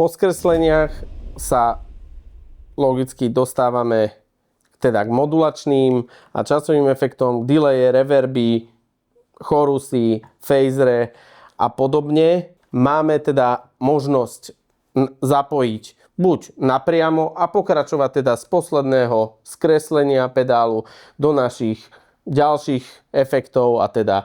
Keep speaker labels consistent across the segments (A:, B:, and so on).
A: Po skresleniach sa logicky dostávame teda k modulačným a časovým efektom, delaye, reverby, chorusy, phasere a podobne. Máme teda možnosť zapojiť buď napriamo a pokračovať teda z posledného skreslenia pedálu do našich ďalších efektov a teda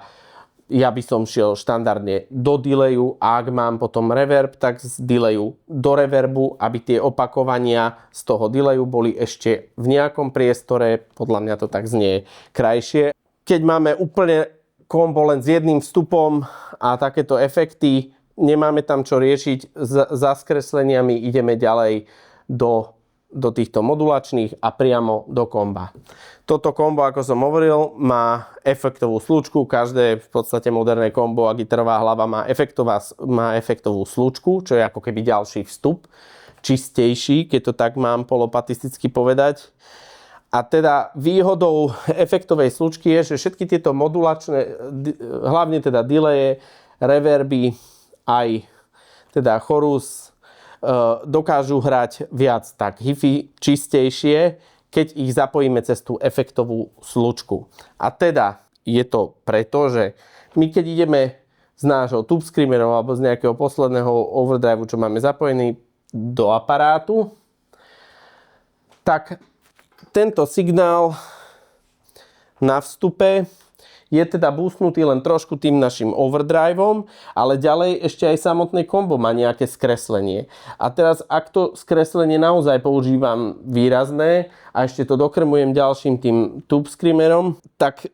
A: ja by som šiel štandardne do delayu a ak mám potom reverb, tak z delayu do reverbu, aby tie opakovania z toho delayu boli ešte v nejakom priestore. Podľa mňa to tak znie krajšie. Keď máme úplne kombo len s jedným vstupom a takéto efekty, nemáme tam čo riešiť za skresleniami, ideme ďalej do týchto modulačných a priamo do komba. Toto kombo, ako som hovoril, má efektovú slučku. Každé v podstate moderné kombo a gitarová hlava má efektovú slučku, čo je ako keby ďalší vstup. Čistejší, keď to tak mám polopatisticky povedať. A teda výhodou efektovej slučky je, že všetky tieto modulačné, hlavne teda delaye, reverby, aj teda chorus, dokážu hrať viac tak hi-fi, čistejšie, keď ich zapojíme cez tú efektovú slučku. A teda je to preto, že my keď ideme z nášho tube screamerov alebo z nejakého posledného overdrive, čo máme zapojený do aparátu, tak tento signál na vstupe je teda boostnutý len trošku tým našim overdriveom, ale ďalej ešte aj samotné kombo má nejaké skreslenie. A teraz, ak to skreslenie naozaj používam výrazné a ešte to dokrmujem ďalším tým tube screamerom, tak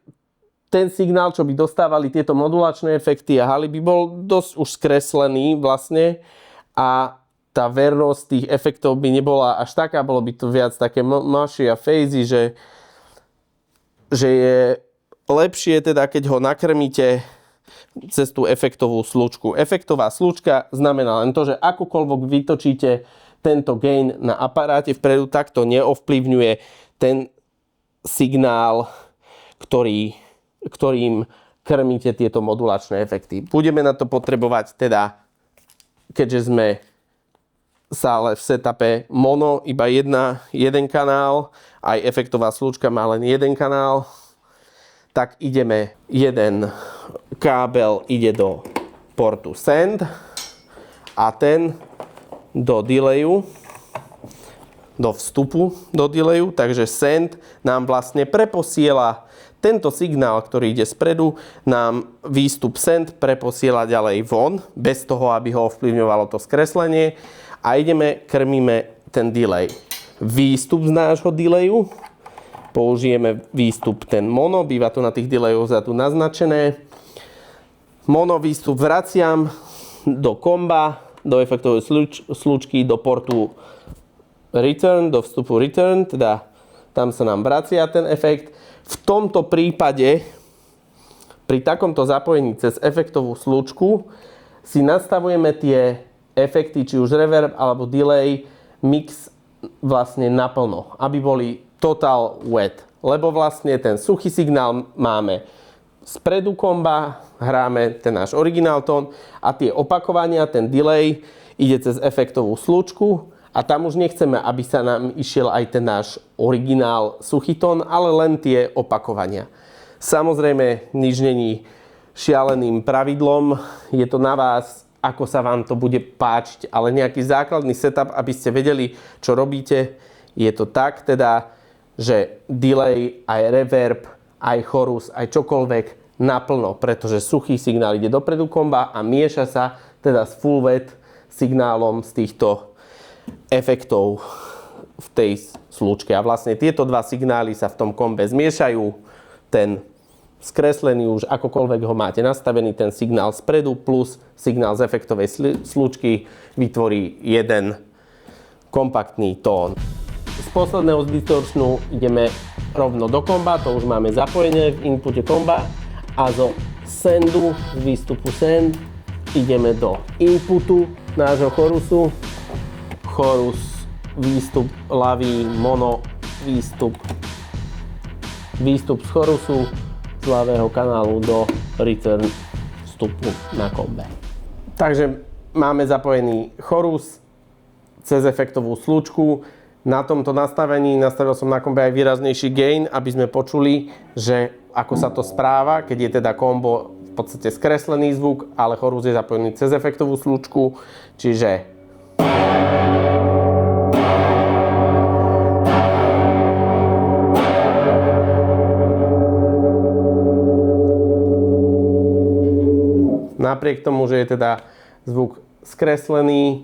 A: ten signál, čo by dostávali tieto modulačné efekty a haly, by bol dosť už skreslený vlastne a tá vernosť tých efektov by nebola až taká, bolo by to viac také mushy a phazy, že je lepšie teda, keď ho nakrmíte cez tú efektovú slučku. Efektová slučka znamená len to, že akokoľvek vytočíte tento gain na aparáte vpredu, tak to neovplyvňuje ten signál, ktorým krmíte tieto modulačné efekty. Budeme na to potrebovať teda, keďže sme ale v setupe mono, iba jeden kanál, aj efektová slučka má len jeden kanál, tak ideme, jeden kábel ide do portu send a ten do delayu, do vstupu do delayu, takže send nám vlastne preposiela tento signál, ktorý ide spredu, nám výstup send preposiela ďalej von, bez toho, aby ho ovplyvňovalo to skreslenie a krmíme ten delay. Výstup z nášho delayu použijeme výstup ten mono, býva to na tých delayoch za tu naznačené. Mono výstup vraciam do komba, do efektovej slučky, do portu return, do vstupu return, teda tam sa nám vracia ten efekt. V tomto prípade, pri takomto zapojení cez efektovú slučku, si nastavujeme tie efekty, či už reverb alebo delay, mix vlastne naplno, aby boli total wet, lebo vlastne ten suchý signál máme spredu komba, hráme ten náš originál tón a tie opakovania, ten delay ide cez efektovú slučku a tam už nechceme, aby sa nám išiel aj ten náš originál suchý tón, ale len tie opakovania. Samozrejme, nič není šialeným pravidlom, je to na vás, ako sa vám to bude páčiť, ale nejaký základný setup, aby ste vedeli, čo robíte, je to tak teda, že delay, aj reverb, aj chorus, aj čokoľvek naplno, pretože suchý signál ide dopredu komba a mieša sa teda s full wet signálom z týchto efektov v tej slučke. A vlastne tieto dva signály sa v tom kombe zmiešajú. Ten skreslený už akokoľvek ho máte nastavený, ten signál spredu plus signál z efektovej slučky vytvorí jeden kompaktný tón. Z posledného z distortionu ideme rovno do komba, to už máme zapojené v inpute komba a zo sendu, z výstupu send, ideme do inputu nášho chorusu. Chorus, výstup ľavý, mono, výstup z chorusu z ľavého kanálu do return vstupu na kombe. Takže máme zapojený chorus, cez efektovú slučku. Na tomto nastavení nastavil som na kombe aj výraznejší gain, aby sme počuli, že ako sa to správa, keď je teda kombo v podstate skreslený zvuk, ale chorus je zapojený cez efektovú slučku, čiže napriek tomu, že je teda zvuk skreslený,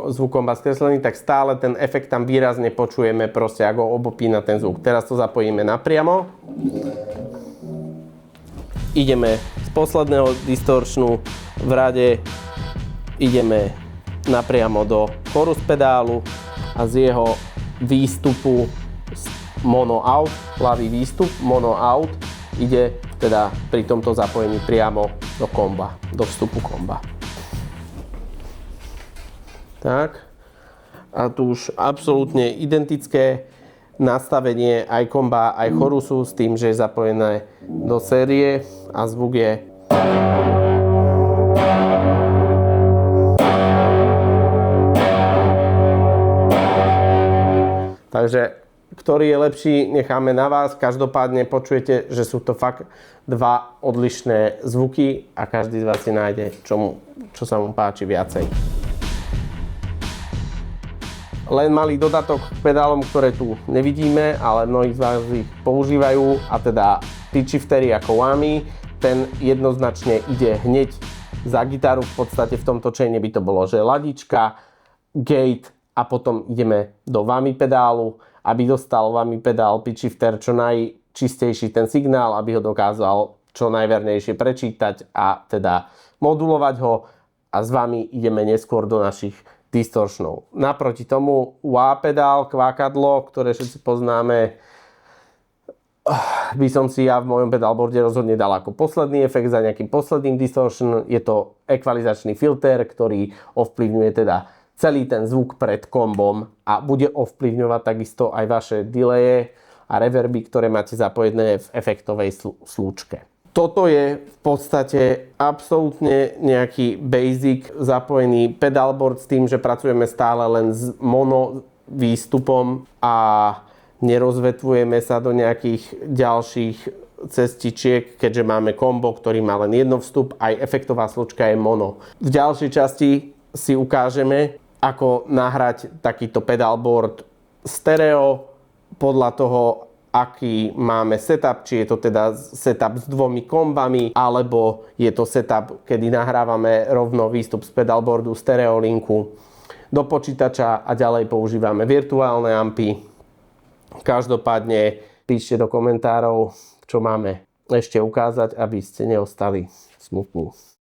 A: zvuk komba skreslený, tak stále ten efekt tam výrazne počujeme, proste ako obopína ten zvuk. Teraz to zapojíme napriamo. Ideme z posledného distortionu v rade, ideme napriamo do chorus pedálu a z jeho výstupu mono out, ľavý výstup, mono out, ide teda pri tomto zapojení priamo do komba, do vstupu komba. Tak. A tu už absolútne identické nastavenie aj komba, aj chorusu s tým, že je zapojené do série a zvuk je takže ktorý je lepší, necháme na vás. Každopádne počujete, že sú to fakt dva odlišné zvuky a každý z vás si nájde, čo sa mu páči viacej. Len malý dodatok k pedálom, ktoré tu nevidíme, ale mnohí z vás ich používajú, a teda pitch shiftery ako Whammy. Ten jednoznačne ide hneď za gitaru, v podstate v tomto chaine by to bolo, že ladička, gate a potom ideme do Whammy pedálu, aby dostal Whammy pedál pitch shifter čo najčistejší ten signál, aby ho dokázal čo najvernejšie prečítať a teda modulovať ho, a s vami ideme neskôr do našich distortionov. Naproti tomu wah pedál, kvákadlo, ktoré všetci poznáme, by som si ja v mojom pedalboarde rozhodne dal ako posledný efekt za nejakým posledným distortion. Je to ekvalizačný filter, ktorý ovplyvňuje teda celý ten zvuk pred kombom a bude ovplyvňovať takisto aj vaše delaye a reverby, ktoré máte zapojené v efektovej slúčke. Toto je v podstate absolútne nejaký basic zapojený pedalboard s tým, že pracujeme stále len s mono výstupom a nerozvetvujeme sa do nejakých ďalších cestičiek, keďže máme kombo, ktorý má len jedno vstup, aj efektová slučka je mono. V ďalšej časti si ukážeme, ako nahrať takýto pedalboard stereo podľa toho, aký máme setup, či je to teda setup s dvomi kombami, alebo je to setup, kedy nahrávame rovno výstup z pedalboardu stereolinku do počítača a ďalej používame virtuálne ampy. Každopádne píšte do komentárov, čo máme ešte ukázať, aby ste neostali smutní.